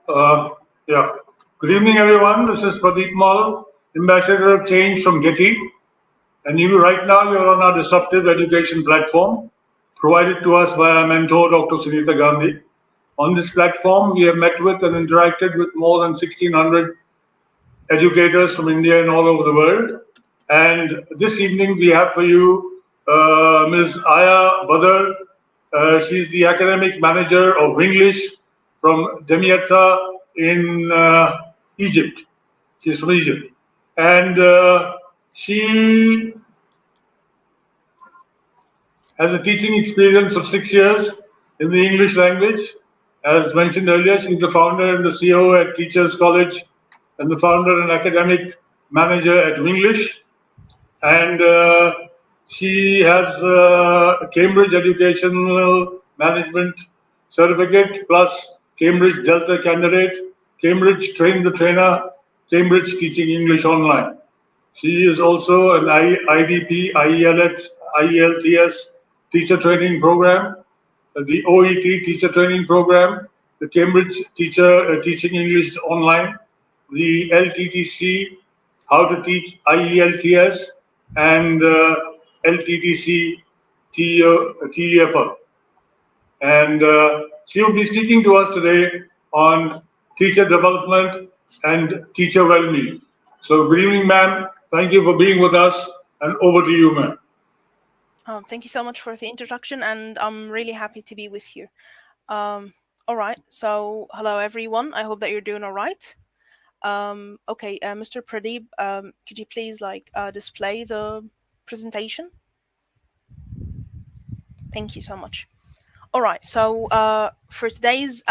Uh, yeah. Good evening, everyone. This is Pradeep, Ambassador of Change from GETI. And right now, you're on our disruptive education platform, provided to us by our mentor, Dr. Sunita Gandhi. On this platform, we have met with and interacted with more than 1,600 educators from India and all over the world. And this evening, we have for you Ms. Aya Badr. She's the academic manager of Winglish from Damietta in Egypt. She's from Egypt. And she has a teaching experience of 6 years in the English language. As mentioned earlier, she's the founder and the CEO at Teachers College and the founder and academic manager at Winglish. And she has a Cambridge Educational Management Certificate plus Cambridge Delta Candidate, Cambridge Train the Trainer, Cambridge Teaching English Online. She is also an IDP, IELTS teacher training program, the OET teacher training program, the Cambridge Teaching English Online, the LTTC, How to Teach IELTS, and LTTC TEFL. And she will be speaking to us today on teacher development and teacher well-being. So good evening, ma'am. Thank you for being with us, and over to you, ma'am. Thank you so much for the introduction, and I'm really happy to be with you. All right, so hello everyone. I hope that you're doing all right. Okay, Mr. Pradeep, could you please display the presentation? Thank you so much. All right, so for today's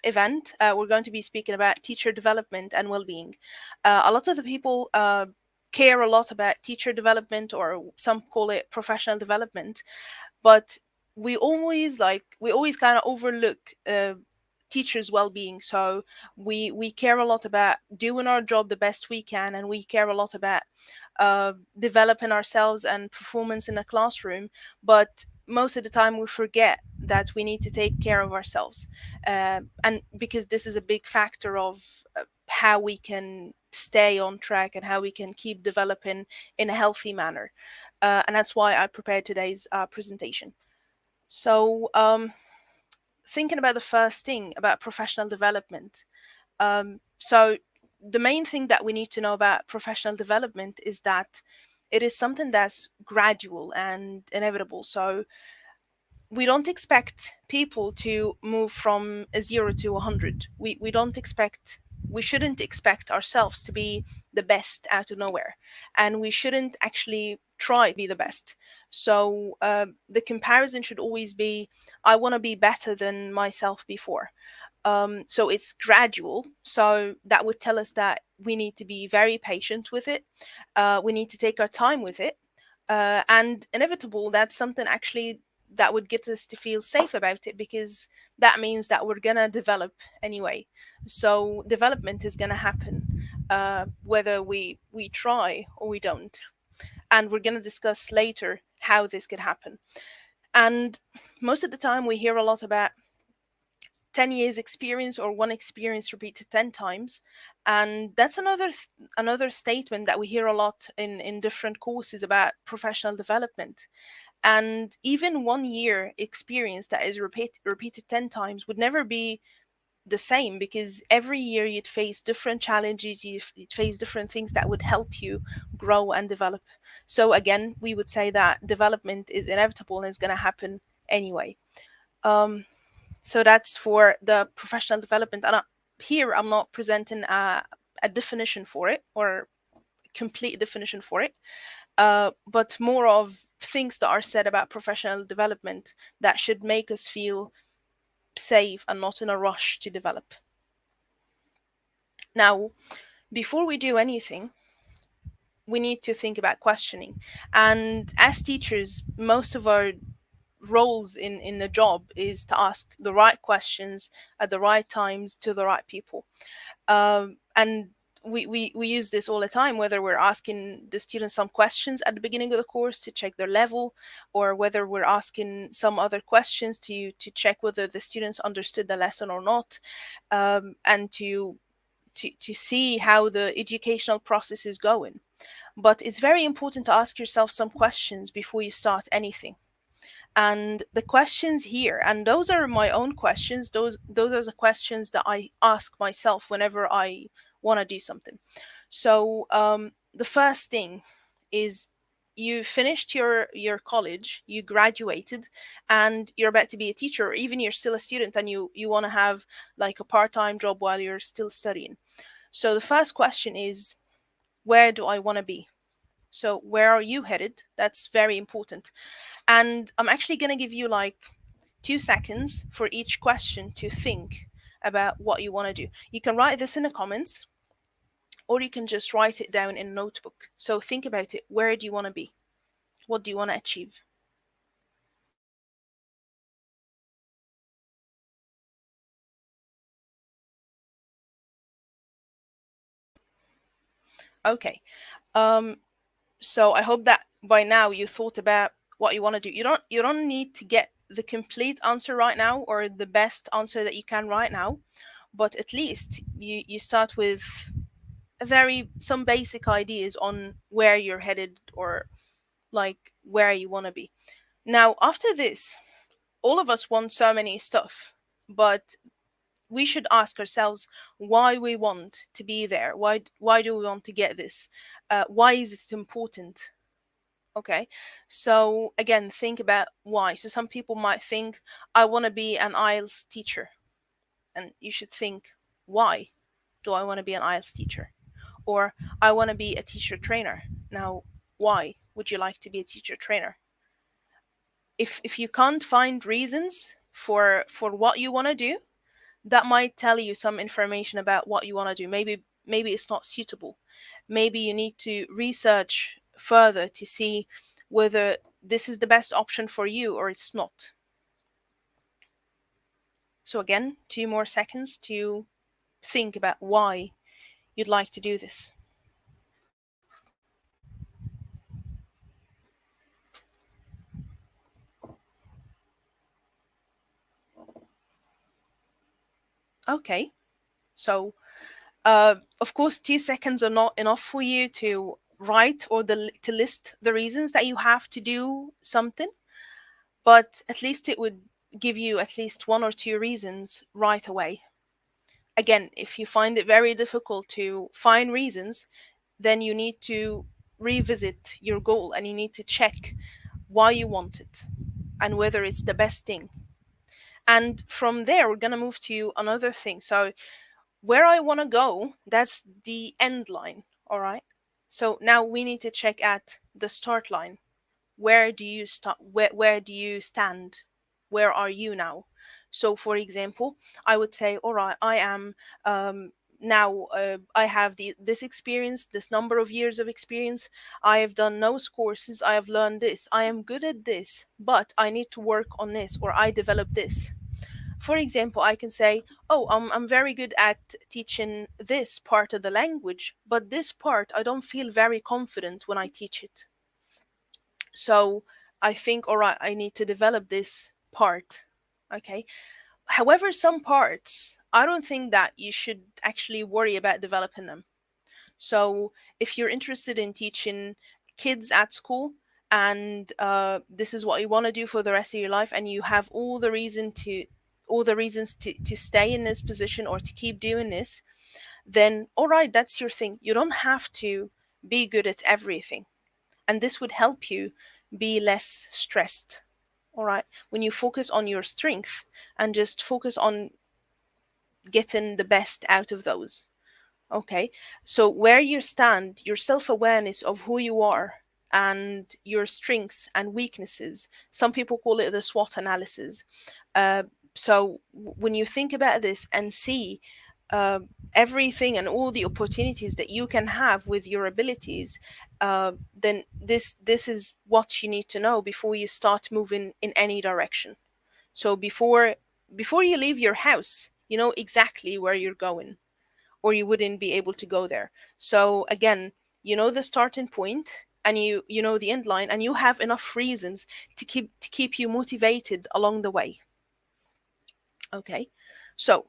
event, we're going to be speaking about teacher development and well-being. A lot of the people care a lot about teacher development, or some call it professional development, but we always kind of overlook teachers' well-being. So we care a lot about doing our job the best we can, and we care a lot about developing ourselves and performance in a classroom, but most of the time we forget that we need to take care of ourselves, and because this is a big factor of how we can stay on track and how we can keep developing in a healthy manner, and that's why I prepared today's presentation. So thinking about the first thing about professional development, so the main thing that we need to know about professional development is that it is something that's gradual and inevitable. So we don't expect people to move from a 0 to 100. We shouldn't expect ourselves to be the best out of nowhere, and we shouldn't actually try to be the best. So the comparison should always be, I want to be better than myself before. So it's gradual. So that would tell us that we need to be very patient with it. We need to take our time with it. And inevitable, that's something actually that would get us to feel safe about it, because that means that we're going to develop anyway. So development is going to happen whether we try or we don't. And we're going to discuss later how this could happen. And most of the time we hear a lot about 10 years experience or one experience repeated 10 times, and that's another statement that we hear a lot in different courses about professional development. And even 1 year experience that is repeated 10 times would never be the same, because every year you'd face different challenges, you'd face different things that would help you grow and develop. So again, we would say that development is inevitable and is going to happen anyway. So that's for the professional development. And here I'm not presenting a definition for it, or a complete definition for it, but more of things that are said about professional development that should make us feel safe and not in a rush to develop. Now, before we do anything, we need to think about questioning. And as teachers, most of our roles in the job is to ask the right questions at the right times to the right people. And we use this all the time, whether we're asking the students some questions at the beginning of the course to check their level, or whether we're asking some other questions to check whether the students understood the lesson or not, and to see how the educational process is going. But it's very important to ask yourself some questions before you start anything. And the questions here, and those are my own questions, those are the questions that I ask myself whenever I want to do something. So the first thing is, you finished your college, you graduated, and you're about to be a teacher, or even you're still a student and you want to have like a part-time job while you're still studying. So the first question is, where do I want to be? So where are you headed? That's very important. And I'm actually going to give you like 2 seconds for each question to think about what you want to do. You can write this in the comments, or you can just write it down in a notebook. So think about it. Where do you want to be? What do you want to achieve? Okay. So I hope that by now you thought about what you want to do. You don't need to get the complete answer right now, or the best answer that you can right now, but at least you start with some basic ideas on where you're headed, or like where you want to be. Now, after this, all of us want so many stuff, but we should ask ourselves why we want to be there. Why do we want to get this? Why is it important? Okay, so again, think about why. So some people might think, I want to be an IELTS teacher, and you should think, why do I want to be an IELTS teacher? Or I want to be a teacher trainer. Now, why would you like to be a teacher trainer? If you can't find reasons for what you want to do, that might tell you some information about what you want to do. Maybe it's not suitable. Maybe you need to research further to see whether this is the best option for you or it's not. So again, 2 more seconds to think about why you'd like to do this. Okay, so of course 2 seconds are not enough for you to write or to list the reasons that you have to do something, but at least it would give you at least 1 or 2 reasons right away. Again, if you find it very difficult to find reasons, then you need to revisit your goal and you need to check why you want it and whether it's the best thing. And from there, we're going to move to another thing. So where I want to go, that's the end line. All right. So now we need to check at the start line. Where do you start? Where do you stand? Where are you now? So, for example, I would say, all right, I am now. I have this experience, this number of years of experience. I have done those courses. I have learned this. I am good at this, but I need to work on this, or I develop this. For example, I can say, oh, I'm very good at teaching this part of the language, but this part I don't feel very confident when I teach it. So I think, all right, I need to develop this part. Okay. However, some parts, I don't think that you should actually worry about developing them. So if you're interested in teaching kids at school, and this is what you want to do for the rest of your life, and you have all the reasons to stay in this position or to keep doing this, then all right, that's your thing. You don't have to be good at everything. And this would help you be less stressed. All right. When you focus on your strength and just focus on getting the best out of those. Okay. So where you stand, your self-awareness of who you are and your strengths and weaknesses. Some people call it the SWOT analysis. So when you think about this and see uh, everything and all the opportunities that you can have with your abilities, then this is what you need to know before you start moving in any direction. So before you leave your house, you know exactly where you're going. or you wouldn't be able to go there. So again, you know the starting point, and you know the end line, and you have enough reasons to keep you motivated along the way. Okay, so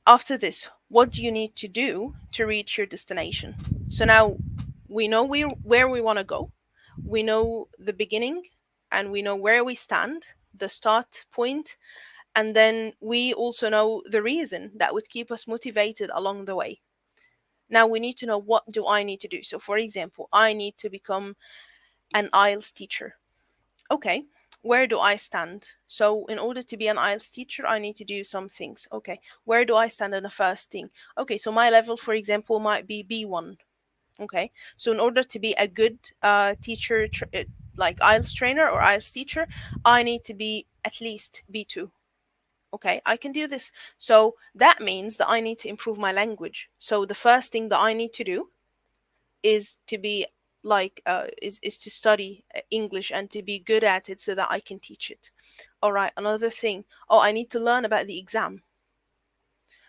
after this, what do you need to do to reach your destination? So now we know where we want to go, we know the beginning, and we know where we stand, the start point, and then we also know the reason that would keep us motivated along the way. Now we need to know, what do I need to do? So for example, I need to become an IELTS teacher. Okay, where do I stand? So in order to be an IELTS teacher, I need to do some things. Okay, where do I stand in the first thing? Okay, so my level, for example, might be B1. Okay, so in order to be a good teacher, like IELTS trainer or IELTS teacher, I need to be at least B2. Okay, I can do this. So that means that I need to improve my language. So the first thing that I need to do is to be is to study English and to be good at it so that I can teach it. All right, another thing. Oh, I need to learn about the exam.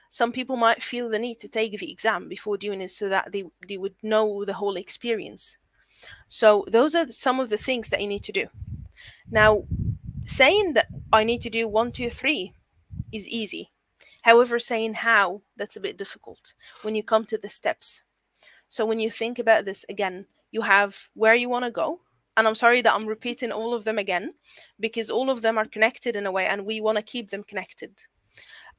Some people might feel the need to take the exam before doing it so that they would know the whole experience. So those are some of the things that you need to do. Now, saying that I need to do one, two, three is easy. However, saying how, that's a bit difficult when you come to the steps. So when you think about this again, you have where you want to go. And I'm sorry that I'm repeating all of them again, because all of them are connected in a way and we want to keep them connected.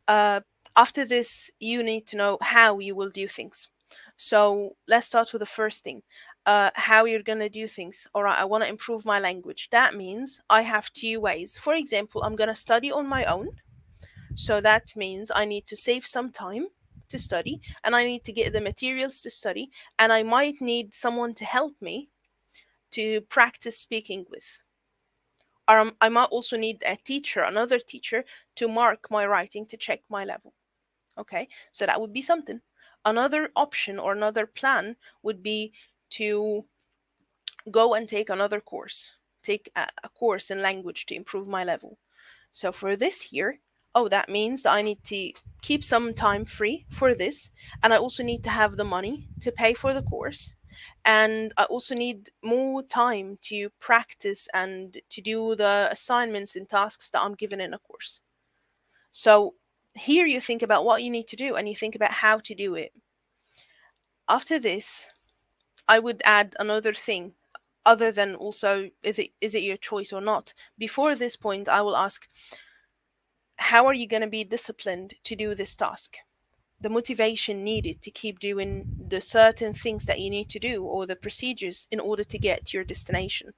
Uh, After this, you need to know how you will do things. So let's start with the first thing. How you're going to do things. All right, I want to improve my language. That means I have two ways. For example, I'm going to study on my own. So that means I need to save some time to study, and I need to get the materials to study, and I might need someone to help me to practice speaking with. Or I might also need a teacher, another teacher, to mark my writing to check my level. Okay, so that would be something. Another option or another plan would be to go and take another course, take a course in language to improve my level. So for this here, oh, that means that I need to keep some time free for this. And I also need to have the money to pay for the course. And I also need more time to practice and to do the assignments and tasks that I'm given in a course. So here you think about what you need to do and you think about how to do it. After this, I would add another thing other than also is it your choice or not. Before this point, I will ask, how are you going to be disciplined to do this task? The motivation needed to keep doing the certain things that you need to do or the procedures in order to get to your destination.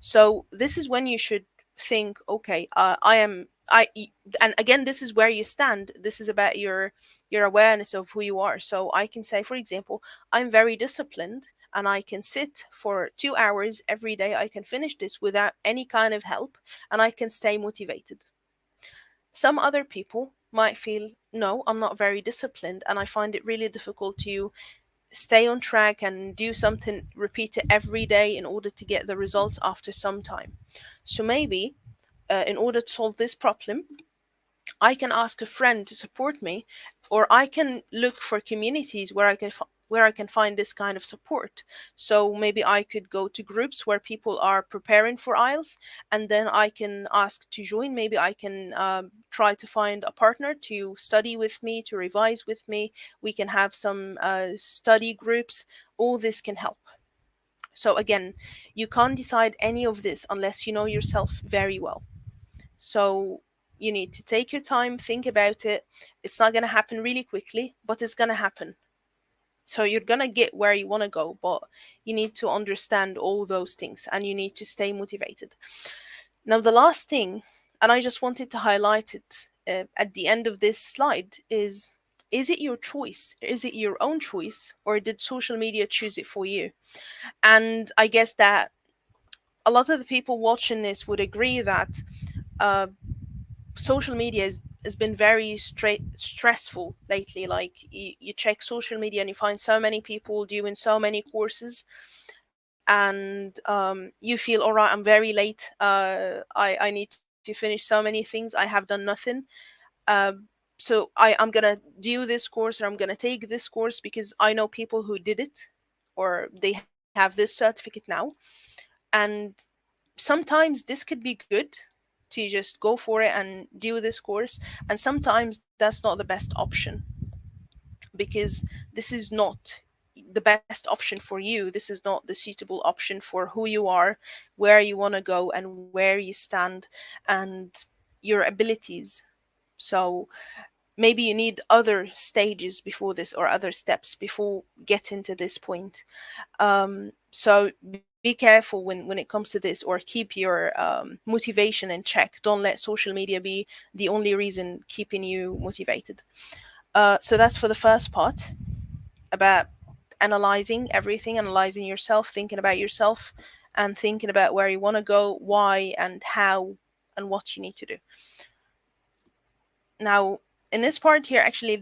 So this is when you should think, okay, and again, this is where you stand. This is about your awareness of who you are. So I can say, for example, I'm very disciplined and I can sit for 2 hours every day. I can finish this without any kind of help and I can stay motivated. Some other people might feel, no, I'm not very disciplined, and I find it really difficult to stay on track and do something, repeat it every day in order to get the results after some time. So maybe, in order to solve this problem, I can ask a friend to support me, or I can look for communities where I can find this kind of support. So maybe I could go to groups where people are preparing for IELTS, and then I can ask to join. Maybe I can try to find a partner to study with me, to revise with me. We can have some study groups. All this can help. So again, you can't decide any of this unless you know yourself very well. So you need to take your time, think about it. It's not going to happen really quickly, but it's going to happen. So you're going to get where you want to go, but you need to understand all those things and you need to stay motivated. Now, the last thing, and I just wanted to highlight it at the end of this slide, is it your choice? Is it your own choice, or did social media choose it for you? And I guess that a lot of the people watching this would agree that uh, social media has been very stressful lately. Like you check social media and you find so many people doing so many courses, and you feel, all right, I'm very late. I need to finish so many things. I have done nothing. so I'm gonna do this course, or I'm gonna take this course because I know people who did it, or they have this certificate now. And sometimes this could be good to just go for it and do this course, and sometimes that's not the best option, because this is not the best option for you. This is not the suitable option for who you are, where you want to go, and where you stand, and your abilities. So maybe you need other stages before this, or other steps before getting to this point. So be careful when it comes to this, or keep your motivation in check. Don't let social media be the only reason keeping you motivated. So that's for the first part, about analyzing everything, analyzing yourself, thinking about yourself, and thinking about where you want to go, why, and how, and what you need to do. Now, in this part here, actually,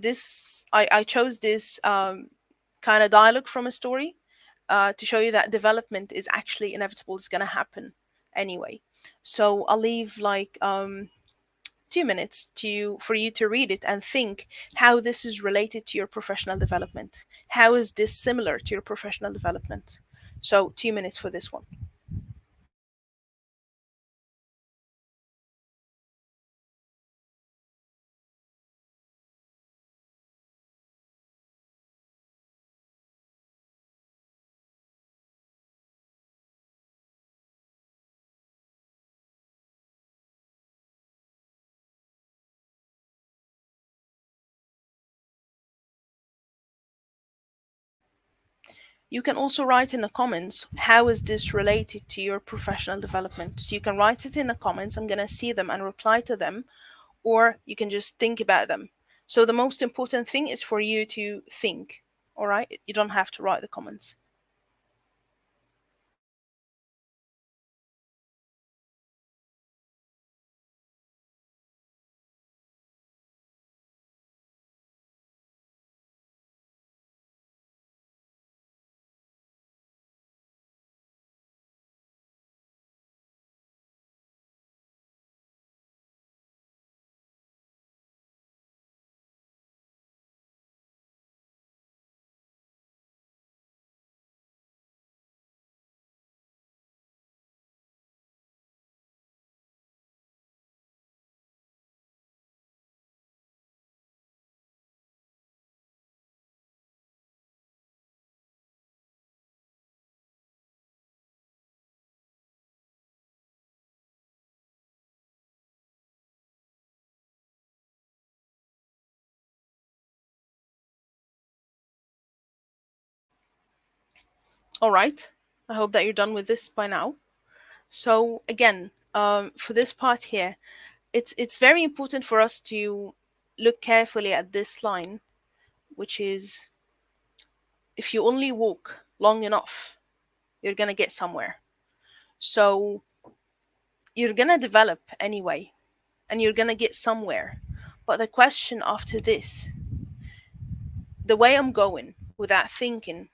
I chose this kind of dialogue from a story to show you that development is actually inevitable. It's going to happen anyway. So I'll leave like 2 minutes for you to read it and think how this is related to your professional development. How is this similar to your professional development? So 2 minutes for this one. You can also write in the comments, how is this related to your professional development? So you can write it in the comments. I'm going to see them and reply to them, or you can just think about them. So the most important thing is for you to think, all right? You don't have to write the comments. All right. I hope that you're done with this by now. So again, for this part here, it's very important for us to look carefully at this line, which is, if you only walk long enough, you're gonna get somewhere. So you're gonna develop anyway, and you're gonna get somewhere. But the question after this, the way I'm going without thinking,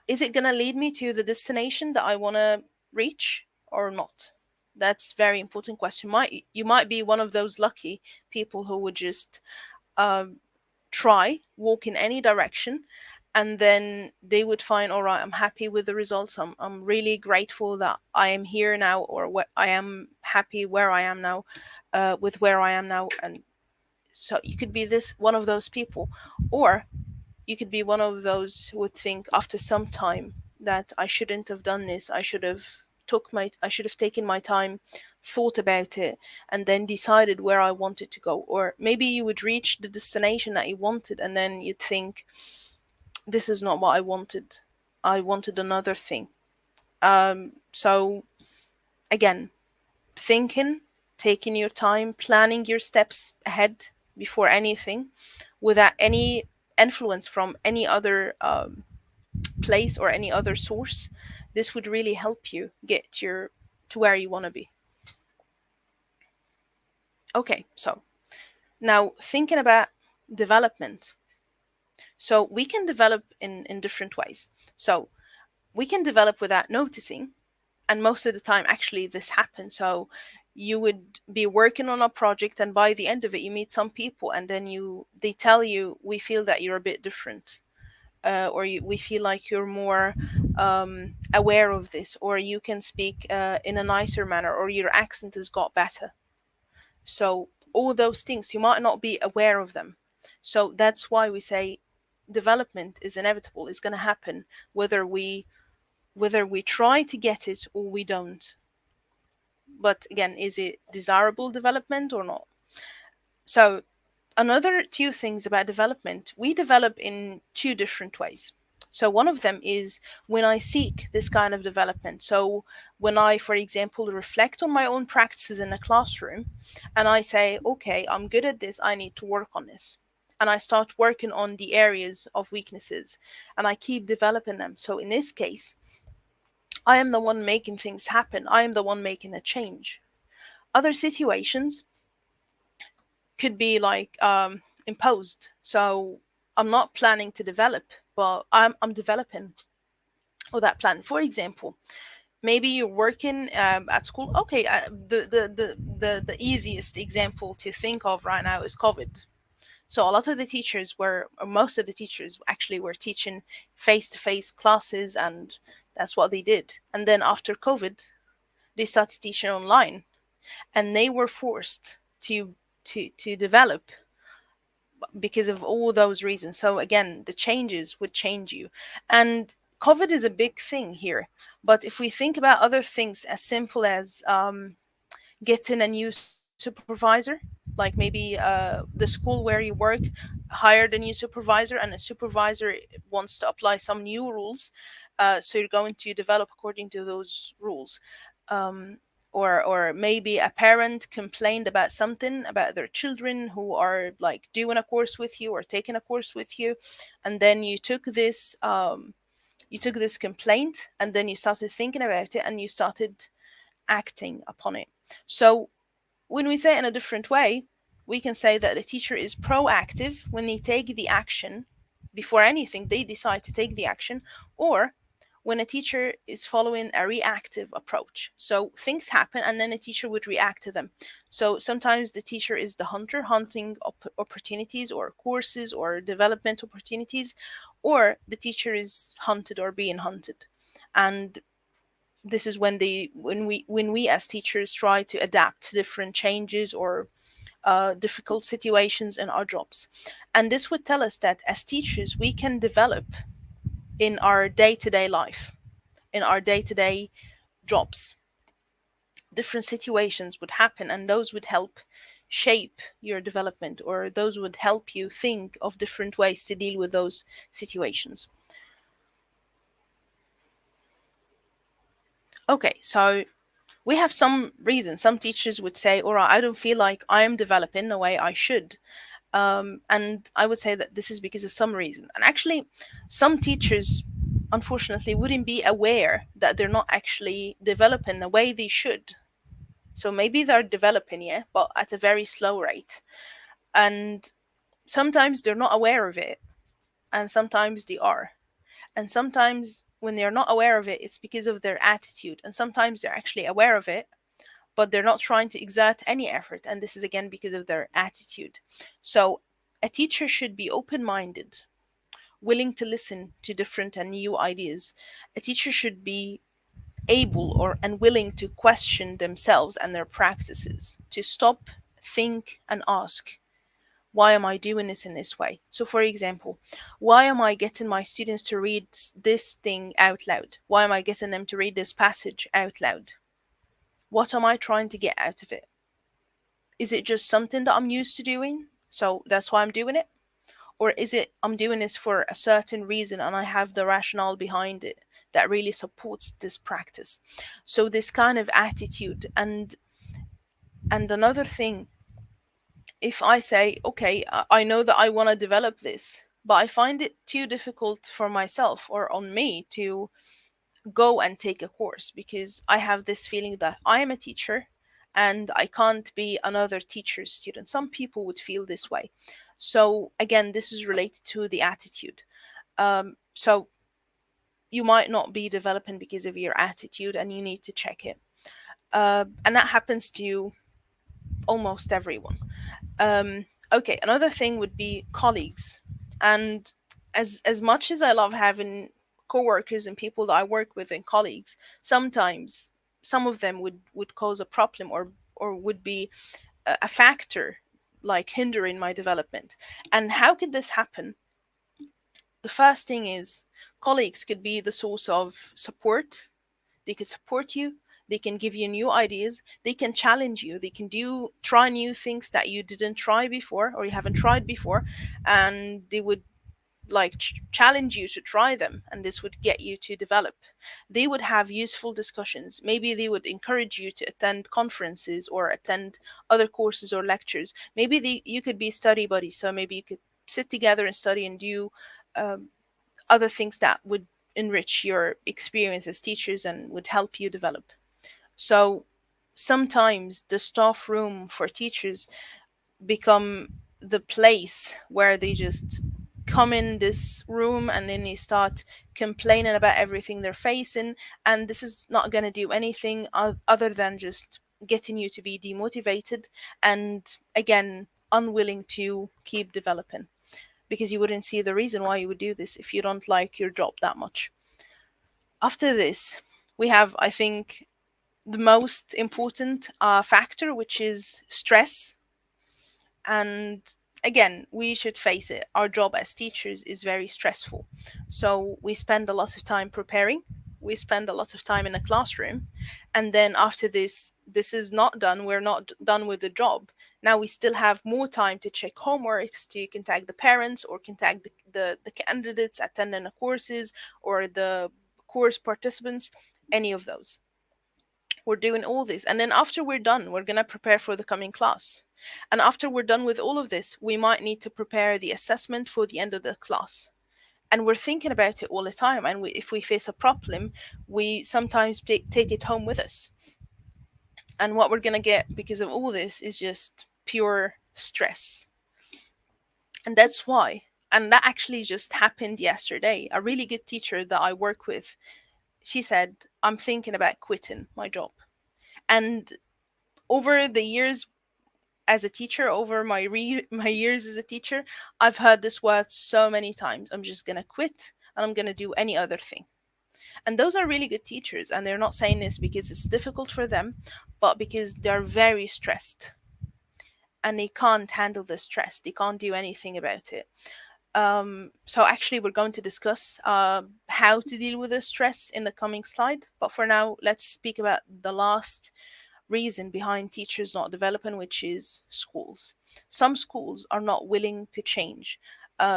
is it gonna lead me to the destination that I wanna reach or not? That's very important question. You might be one of those lucky people who would just try walk in any direction, and then they would find, all right, I'm happy with the results. I'm really grateful that I am here now, or what I am happy where I am now, with where I am now. And so you could be this one of those people, or you could be one of those who would think after some time that I shouldn't have done this. I should have taken my time, thought about it, and then decided where I wanted to go. Or maybe you would reach the destination that you wanted, and then you'd think, this is not what I wanted. I wanted another thing. So again, thinking, taking your time, planning your steps ahead before anything, without any influence from any other place or any other source. This would really help you get to where you want to be. Okay, so now thinking about development. So we can develop in different ways. So we can develop without noticing, and most of the time actually this happens. So you would be working on a project, and by the end of it you meet some people, and then they tell you, we feel that you're a bit different, we feel like you're more aware of this, or you can speak in a nicer manner, or your accent has got better. So all those things, you might not be aware of them. So that's why we say development is inevitable. It's going to happen whether we try to get it or we don't. But again, is it desirable development or not? So another two things about development, we develop in two different ways. So one of them is when I seek this kind of development. So when I, for example, reflect on my own practices in a classroom, and I say, okay, I'm good at this, I need to work on this. And I start working on the areas of weaknesses, and I keep developing them. So in this case, I am the one making things happen. I am the one making a change. Other situations could be like imposed. So I'm not planning to develop, but I'm developing with that plan. For example, maybe you're working at school. Okay, the easiest example to think of right now is COVID. So a lot of the teachers were, or most of the teachers actually were teaching face-to-face classes, and that's what they did. And then after COVID, they started teaching online, and they were forced to develop because of all those reasons. So again, the changes would change you. And COVID is a big thing here. But if we think about other things as simple as getting a new supervisor, like maybe the school where you work hired a new supervisor, and the supervisor wants to apply some new rules, so you're going to develop according to those rules. um, or maybe a parent complained about something about their children who are like doing a course with you or taking a course with you, and then you took this complaint, and then you started thinking about it, and you started acting upon it. So when we say it in a different way, we can say that the teacher is proactive when they take the action. Before anything, they decide to take the action, or when a teacher is following a reactive approach. So things happen, and then a teacher would react to them. So sometimes the teacher is the hunter, hunting opportunities or courses or development opportunities, or the teacher is hunted or being hunted. And this is when we as teachers try to adapt to different changes or difficult situations in our jobs. And this would tell us that as teachers we can develop in our day-to-day life, in our day-to-day jobs. Different situations would happen, and those would help shape your development, or those would help you think of different ways to deal with those situations. Okay, so we have some reasons. Some teachers would say, all right, I don't feel like I am developing the way I should. And I would say that this is because of some reason. And actually, some teachers, unfortunately, wouldn't be aware that they're not actually developing the way they should. So maybe they're developing, yeah, but at a very slow rate. And sometimes they're not aware of it, and sometimes they are. And sometimes when they're not aware of it, it's because of their attitude. And sometimes they're actually aware of it, but they're not trying to exert any effort. And this is again because of their attitude. So a teacher should be open minded, willing to listen to different and new ideas. A teacher should be able or and willing to question themselves and their practices, to stop, think, and ask, why am I doing this in this way? So, for example, why am I getting my students to read this thing out loud? Why am I getting them to read this passage out loud? What am I trying to get out of it? Is it just something that I'm used to doing, so that's why I'm doing it? Or is it I'm doing this for a certain reason and I have the rationale behind it that really supports this practice? So this kind of attitude. And another thing, if I say, okay, I know that I want to develop this, but I find it too difficult for myself or on me to go and take a course because I have this feeling that I am a teacher and I can't be another teacher's student. Some people would feel this way. So again, this is related to the attitude. So you might not be developing because of your attitude, and you need to check it. And that happens to almost everyone. Okay, another thing would be colleagues. And as much as I love having coworkers and people that I work with and colleagues, sometimes some of them would cause a problem, or would be a factor like hindering my development. And how could this happen? The first thing is colleagues could be the source of support. They could support you. They can give you new ideas. They can challenge you. They can try new things that you didn't try before or you haven't tried before, and they would like challenge you to try them, and this would get you to develop. They would have useful discussions. Maybe they would encourage you to attend conferences or attend other courses or lectures. Maybe you could be study buddies, so maybe you could sit together and study and do um, other things that would enrich your experience as teachers and would help you develop. So sometimes the staff room for teachers become the place where they just come in this room and then they start complaining about everything they're facing, and this is not going to do anything other than just getting you to be demotivated and again unwilling to keep developing, because you wouldn't see the reason why you would do this if you don't like your job that much. After this, we have, I think, the most important factor, which is stress. And again, we should face it. Our job as teachers is very stressful. So we spend a lot of time preparing. We spend a lot of time in a classroom. And then after this is not done. We're not done with the job. Now we still have more time to check homeworks, to contact the parents or contact the candidates attending the courses or the course participants, any of those. We're doing all this. And then after we're done, we're going to prepare for the coming class. And after we're done with all of this, we might need to prepare the assessment for the end of the class. And we're thinking about it all the time. And if we face a problem, we sometimes take it home with us. And what we're going to get because of all this is just pure stress. And that's why. And that actually just happened yesterday. A really good teacher that I work with, she said, I'm thinking about quitting my job. And over the years as a teacher, over my years as a teacher, I've heard this word so many times. I'm just going to quit and I'm going to do any other thing. And those are really good teachers, and they're not saying this because it's difficult for them, but because they're very stressed and they can't handle the stress. They can't do anything about it. So actually we're going to discuss how to deal with the stress in the coming slide. But for now, let's speak about the last reason behind teachers not developing, which is schools. Some schools are not willing to change.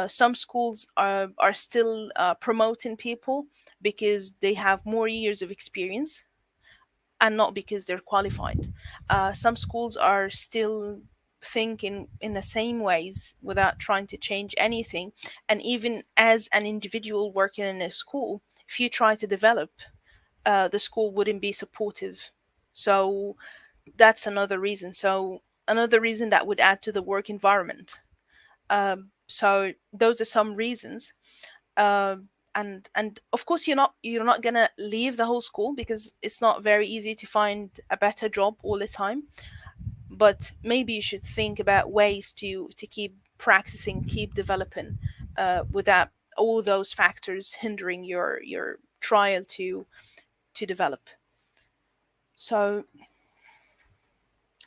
Some schools are still promoting people because they have more years of experience and not because they're qualified. Some schools are still thinking in the same ways without trying to change anything. And even as an individual working in a school, if you try to develop, the school wouldn't be supportive. So that's another reason. So another reason that would add to the work environment. So those are some reasons. Uh, and of course you're not gonna leave the whole school because it's not very easy to find a better job all the time. But maybe you should think about ways to keep practicing, keep developing, without all those factors hindering your trial to develop. So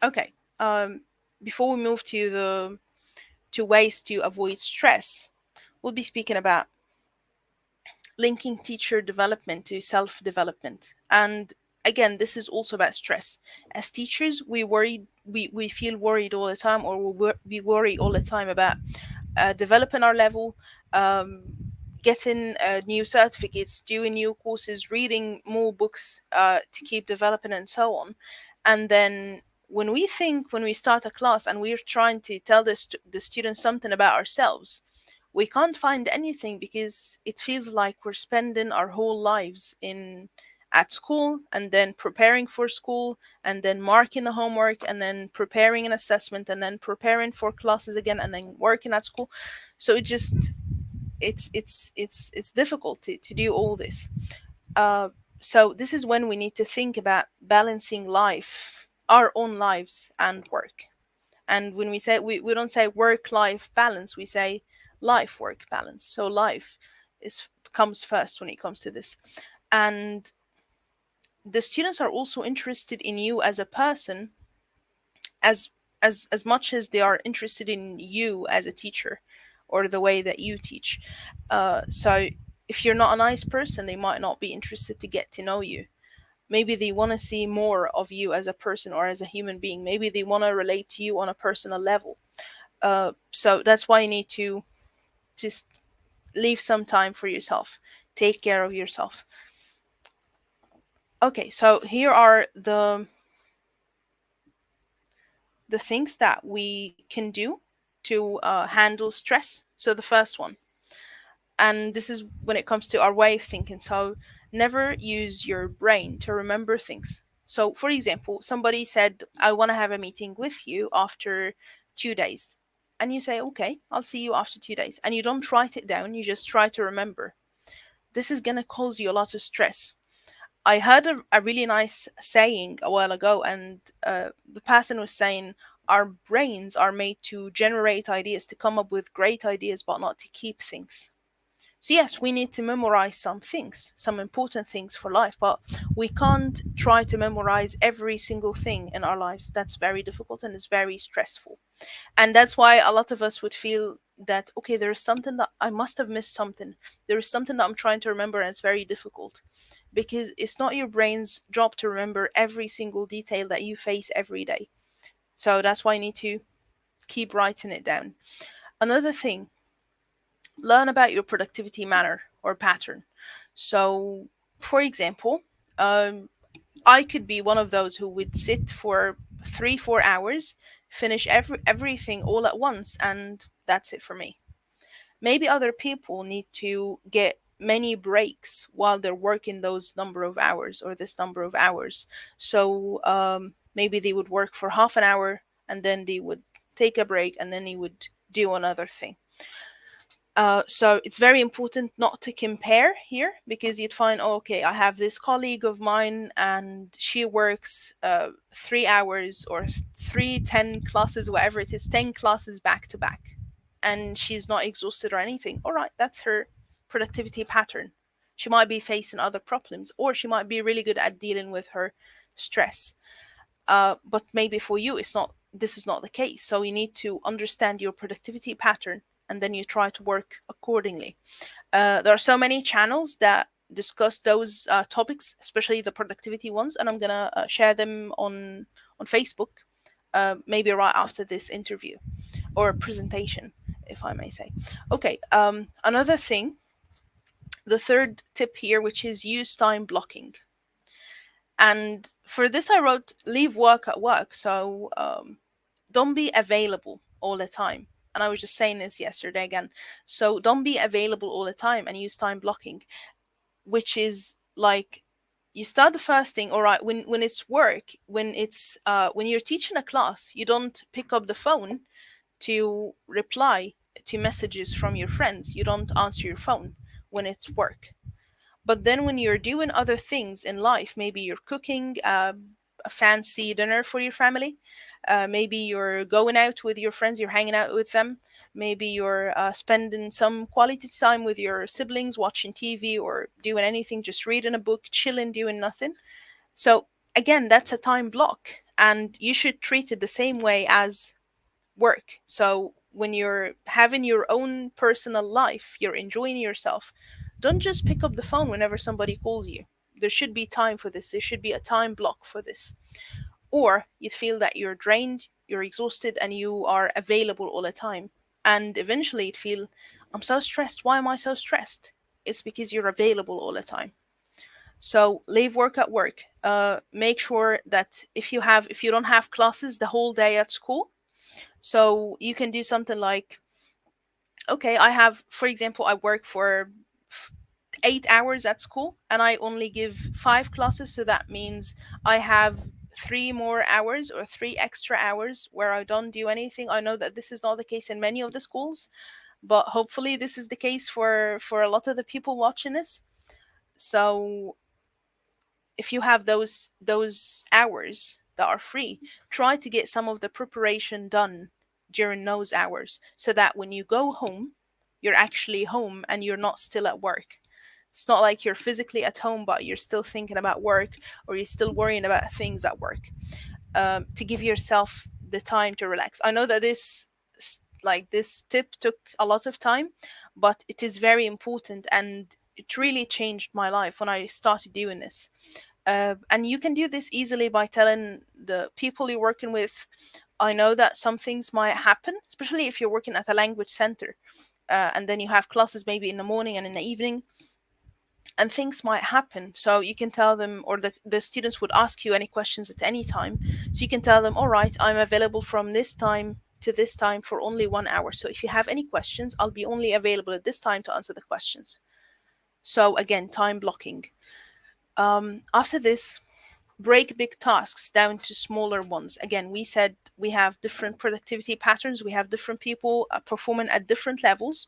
okay, before we move to ways to avoid stress, we'll be speaking about linking teacher development to self-development. And again, this is also about stress. As teachers, we feel worried all the time, or we worry all the time about developing our level, um, getting new certificates, doing new courses, reading more books to keep developing, and so on. And then when we start a class and we're trying to tell the students something about ourselves, we can't find anything because it feels like we're spending our whole lives in at school and then preparing for school and then marking the homework and then preparing an assessment and then preparing for classes again and then working at school. So it just it's difficult to do all this. So this is when we need to think about balancing life, our own lives, and work. And when we say, we don't say work life balance, we say life work balance. So life is comes first when it comes to this. And the students are also interested in you as a person, as as much as they are interested in you as a teacher or the way that you teach. So if you're not a nice person, they might not be interested to get to know you. Maybe they want to see more of you as a person or as a human being. Maybe they want to relate to you on a personal level. So that's why you need to just leave some time for yourself. Take care of yourself. Okay, so here are the things that we can do to handle stress. So the first one, and this is when it comes to our way of thinking. So never use your brain to remember things. So for example, somebody said, I want to have a meeting with you after 2 days. And you say, okay, I'll see you after 2 days. And you don't write it down, you just try to remember. This is going to cause you a lot of stress. I heard a really nice saying a while ago, and the person was saying, our brains are made to generate ideas, to come up with great ideas, but not to keep things. So, yes, we need to memorize some things, some important things for life, but we can't try to memorize every single thing in our lives. That's very difficult and it's very stressful. And that's why a lot of us would feel that, okay, there is something that I must have missed something. There is something that I'm trying to remember and it's very difficult, because it's not your brain's job to remember every single detail that you face every day. So that's why you need to keep writing it down. Another thing, learn about your productivity manner or pattern. So, for example, I could be one of those who would sit for 3 4 hours, finish everything all at once, and that's it for me. Maybe other people need to get many breaks while they're working those number of hours or this number of hours. So maybe they would work for half an hour and then they would take a break and then they would do another thing. So it's very important not to compare here, because you'd find, oh, okay, I have this colleague of mine and she works 3 hours or 10 classes, whatever it is, 10 classes back to back, and she's not exhausted or anything. All right, that's her productivity pattern. She might be facing other problems, or she might be really good at dealing with her stress. But maybe for you, it's not. This is not the case. So you need to understand your productivity pattern, and then you try to work accordingly. There are so many channels that discuss those topics, especially the productivity ones, and I'm gonna share them on Facebook, maybe right after this interview or presentation, if I may say. Okay. Another thing, the third tip here, which is use time blocking. And for this, I wrote leave work at work. So don't be available all the time. And I was just saying this yesterday again. So don't be available all the time and use time blocking, which is like, you start the first thing. All right, when it's work, when you're teaching a class, you don't pick up the phone to reply to messages from your friends. You don't answer your phone when it's work. But then when you're doing other things in life, maybe you're cooking a fancy dinner for your family, maybe you're going out with your friends, you're hanging out with them, maybe you're spending some quality time with your siblings, watching TV or doing anything, just reading a book, chilling, doing nothing. So again, that's a time block, and you should treat it the same way as work. So when you're having your own personal life, you're enjoying yourself, don't just pick up the phone whenever somebody calls you. There should be time for this. There should be a time block for this. Or you feel that you're drained, you're exhausted, and you are available all the time. And eventually you'd feel, I'm so stressed. Why am I so stressed? It's because you're available all the time. So leave work at work. Make sure that if you don't have classes the whole day at school, so you can do something like, okay, I have, for example, I work for 8 hours at school and I only give 5 classes. So that means I have 3 more hours or 3 extra hours where I don't do anything. I know that this is not the case in many of the schools, but hopefully this is the case for a lot of the people watching this. So if you have those hours that are free, try to get some of the preparation done during those hours, so that when you go home, you're actually home and you're not still at work. It's not like you're physically at home, but you're still thinking about work, or you're still worrying about things at work. To give yourself the time to relax. I know that this tip took a lot of time, but it is very important, and it really changed my life when I started doing this. And you can do this easily by telling the people you're working with. I know that some things might happen, especially if you're working at a language center, and then you have classes maybe in the morning and in the evening, and things might happen. So you can tell them, or the students would ask you any questions at any time. So you can tell them, all right, I'm available from this time to this time for only 1 hour. So if you have any questions, I'll be only available at this time to answer the questions. So again, time blocking. After this, break big tasks down to smaller ones. Again, we said we have different productivity patterns. We have different people performing at different levels.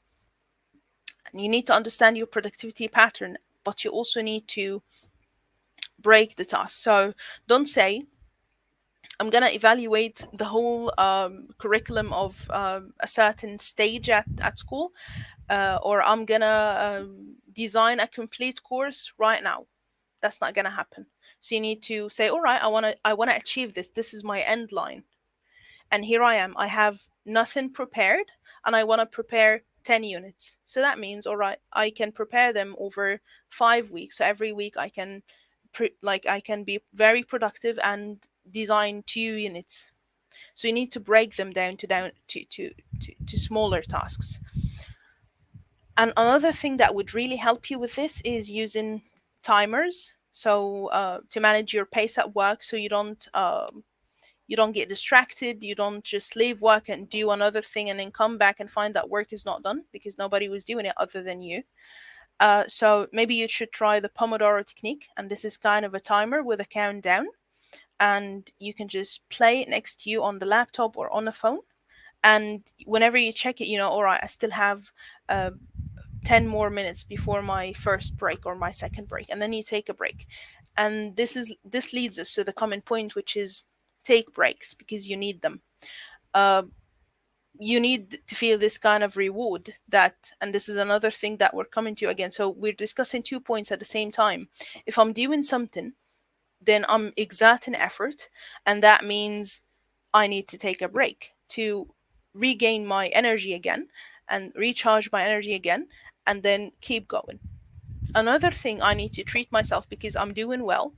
And you need to understand your productivity pattern, but you also need to break the task. So don't say, I'm going to evaluate the whole curriculum of a certain stage at school, or I'm going to design a complete course right now. That's not going to happen. So you need to say, all right, I want to achieve this. This is my end line. And here I am. I have nothing prepared, and I want to prepare 10 units. So that means, all right, I can prepare them over 5 weeks. So every week I can I can be very productive and design 2 units. So you need to break them down to smaller tasks. And another thing that would really help you with this is using timers. So to manage your pace at work, so you don't get distracted. You don't just leave work and do another thing and then come back and find that work is not done because nobody was doing it other than you. So maybe you should try the Pomodoro technique, and this is kind of a timer with a countdown, and you can just play it next to you on the laptop or on the phone. And whenever you check it, all right, I still have 10 more minutes before my first break or my second break, and then you take a break. And this leads us to the common point, which is take breaks because you need them. You need to feel this kind of reward and this is another thing that we're coming to again. So we're discussing 2 points at the same time. If I'm doing something, then I'm exerting effort, and that means I need to take a break to regain my energy again and recharge my energy again, and then keep going. Another thing, I need to treat myself because I'm doing well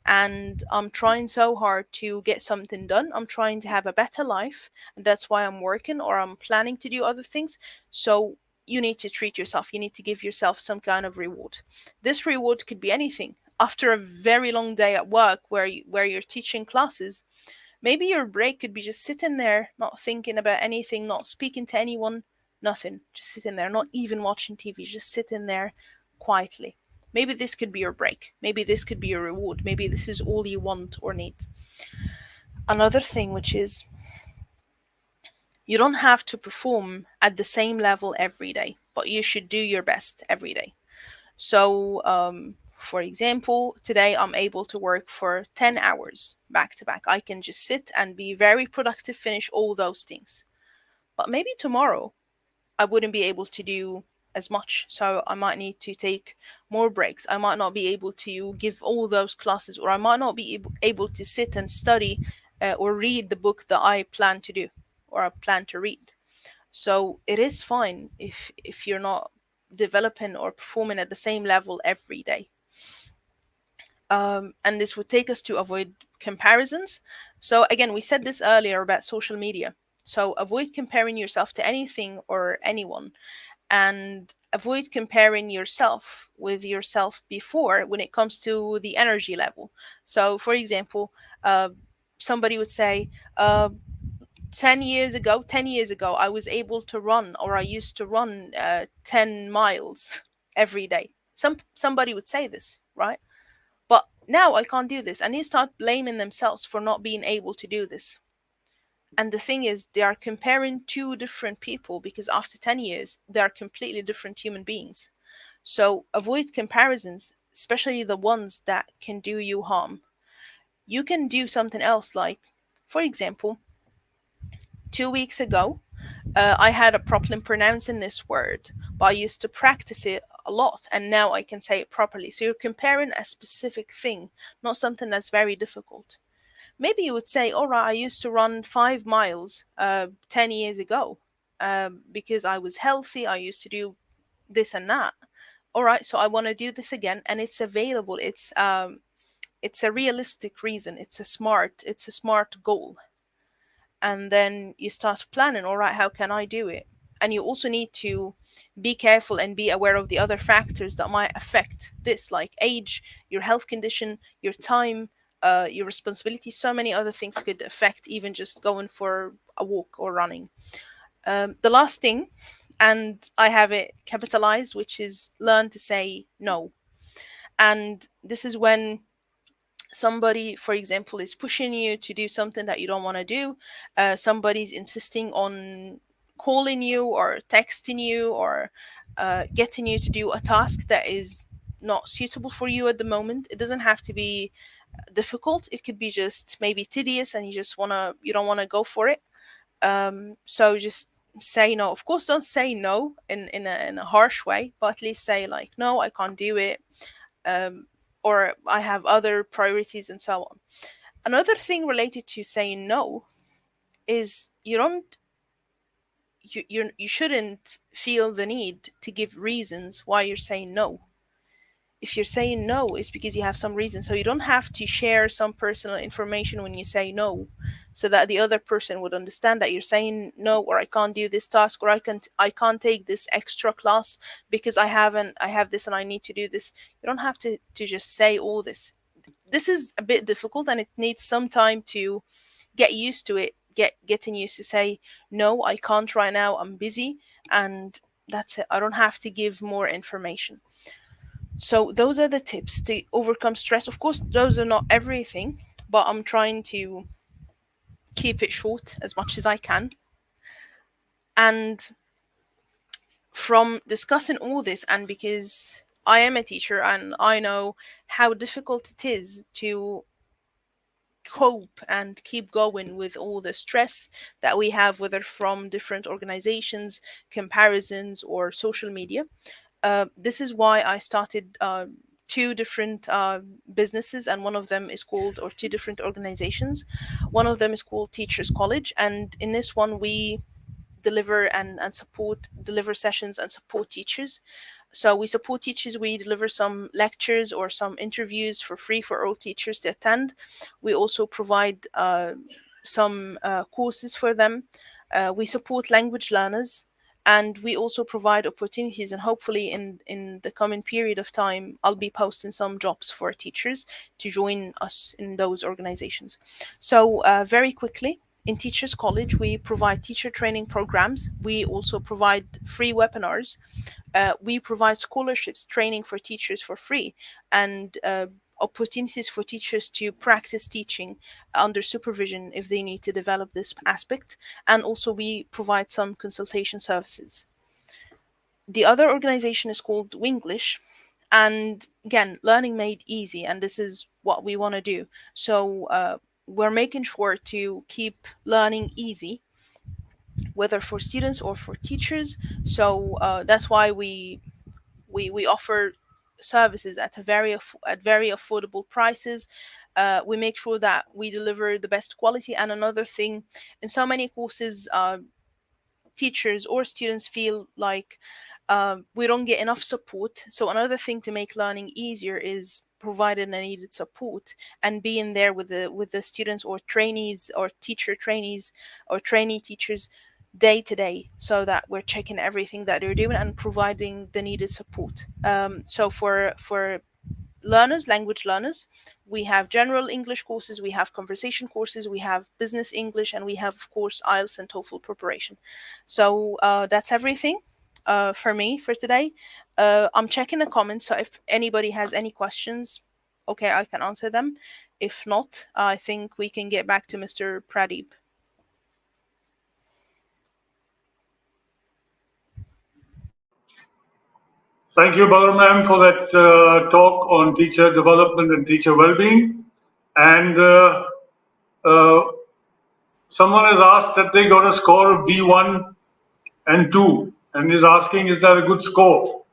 and I'm trying so hard to get something done. I'm trying to have a better life, and that's why I'm working or I'm planning to do other things. So you need to treat yourself. You need to give yourself some kind of reward. This reward could be anything. After a very long day at work where you're teaching classes, maybe your break could be just sitting there, not thinking about anything, not speaking to anyone, nothing. Just sitting there, not even watching TV, just sitting there quietly. Maybe this could be your break. Maybe this could be your reward. Maybe this is all you want or need. Another thing, which is you don't have to perform at the same level every day, but you should do your best every day. So, for example, today I'm able to work for 10 hours back to back. I can just sit and be very productive, finish all those things. But maybe tomorrow I wouldn't be able to do as much. So I might need to take more breaks. I might not be able to give all those classes, or I might not be able to sit and study or read the book that I plan to do or I plan to read. So it is fine if you're not developing or performing at the same level every day. And this would take us to avoid comparisons. So again, we said this earlier about social media. So avoid comparing yourself to anything or anyone, and avoid comparing yourself with yourself before when it comes to the energy level. So, for example, somebody would say, 10 years ago, I was able to run, or I used to run 10 miles every day. Somebody would say this, right? But now I can't do this. And they start blaming themselves for not being able to do this. And the thing is, they are comparing two different people because after 10 years, they are completely different human beings. So avoid comparisons. especially the ones that can do you harm. You can do something else, like, for example, 2 weeks ago, I had a problem pronouncing this word, but I used to practice it a lot, and now I can say it properly. So you're comparing a specific thing, not something that's very difficult. Maybe you would say, all right, I used to run 5 miles 10 years ago because I was healthy. I used to do this and that. All right, so I want to do this again, and it's available. It's a realistic reason. It's a smart goal. And then you start planning, all right, how can I do it? And you also need to be careful and be aware of the other factors that might affect this, like age, your health condition, your time, your responsibility. So many other things could affect even just going for a walk or running. The last thing, and I have it capitalized, which is learn to say no. And this is when somebody, for example, is pushing you to do something that you don't want to do. Somebody's insisting on calling you or texting you or getting you to do a task that is not suitable for you at the moment. It doesn't have to be difficult. It could be just maybe tedious, and you don't want to go for it. So just say no. Of course, don't say no in a harsh way, but at least say like, no, I can't do it. Or I have other priorities, and so on. Another thing related to saying no is you shouldn't feel the need to give reasons why you're saying no. If you're saying no, it's because you have some reason. So you don't have to share some personal information when you say no, so that the other person would understand that you're saying no, or I can't do this task, or I can't take this extra class because I have this and I need to do this. You don't have to just say all this. This is a bit difficult, and it needs some time to get used to it. Getting used to say no, I can't right now, I'm busy, and that's it. I don't have to give more information. So those are the tips to overcome stress. Of course, those are not everything, but I'm trying to keep it short as much as I can. And from discussing all this, and because I am a teacher and I know how difficult it is to cope and keep going with all the stress that we have, whether from different organizations, comparisons, or social media. This is why I started two different businesses, and one of them is called, or two different organizations. One of them is called Teachers College, and in this one we deliver sessions and support teachers. So we support teachers, we deliver some lectures or some interviews for free for all teachers to attend. We also provide some courses for them. We support language learners, and we also provide opportunities, and hopefully in the coming period of time I'll be posting some jobs for teachers to join us in those organizations. So very quickly, in Teachers College, we provide teacher training programs. We also provide free webinars. We provide scholarships, training for teachers for free, and opportunities for teachers to practice teaching under supervision if they need to develop this aspect. And also we provide some consultation services. The other organization is called Winglish, and again, learning made easy, and this is what we want to do. So we're making sure to keep learning easy, whether for students or for teachers. So that's why we offer services at at very affordable prices. We make sure that we deliver the best quality. And another thing, in so many courses, teachers or students feel like we don't get enough support. So another thing to make learning easier is providing the needed support and being there with the students or trainees or teacher trainees or trainee teachers day to day, so that we're checking everything that they're doing and providing the needed support. So for learners, language learners, we have general English courses, we have conversation courses, we have business English, and we have, of course, IELTS and TOEFL preparation. So that's everything for me for today. I'm checking the comments, so if anybody has any questions, okay, I can answer them. If not, I think we can get back to Mr. Pradeep. Thank you, Badr ma'am, for that talk on teacher development and teacher well-being. And someone has asked that they got a score of B1 and 2, and is asking, is that a good score?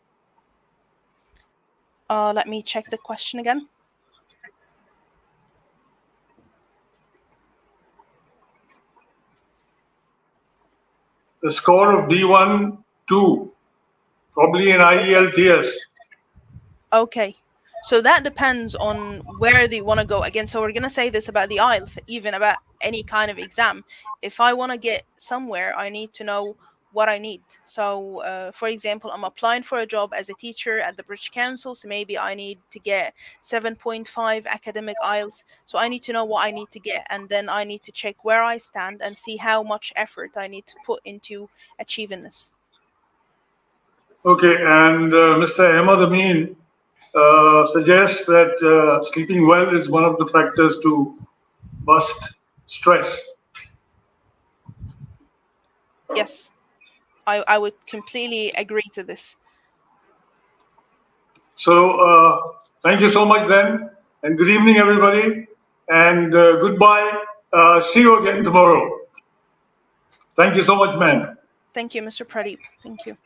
Let me check the question again. The score of B1, 2, probably in IELTS. Okay. So that depends on where they want to go. Again, so we're going to say this about the IELTS, even about any kind of exam. If I want to get somewhere, I need to know what I need. So, for example, I'm applying for a job as a teacher at the British Council. So maybe I need to get 7.5 academic IELTS. So I need to know what I need to get. And then I need to check where I stand and see how much effort I need to put into achieving this. Okay, and Mr. Ahmad Amin suggests that sleeping well is one of the factors to bust stress. Yes, I would completely agree to this. So thank you so much then, and good evening, everybody, and goodbye. See you again tomorrow. Thank you so much, man. Thank you, Mr. Pradeep. Thank you.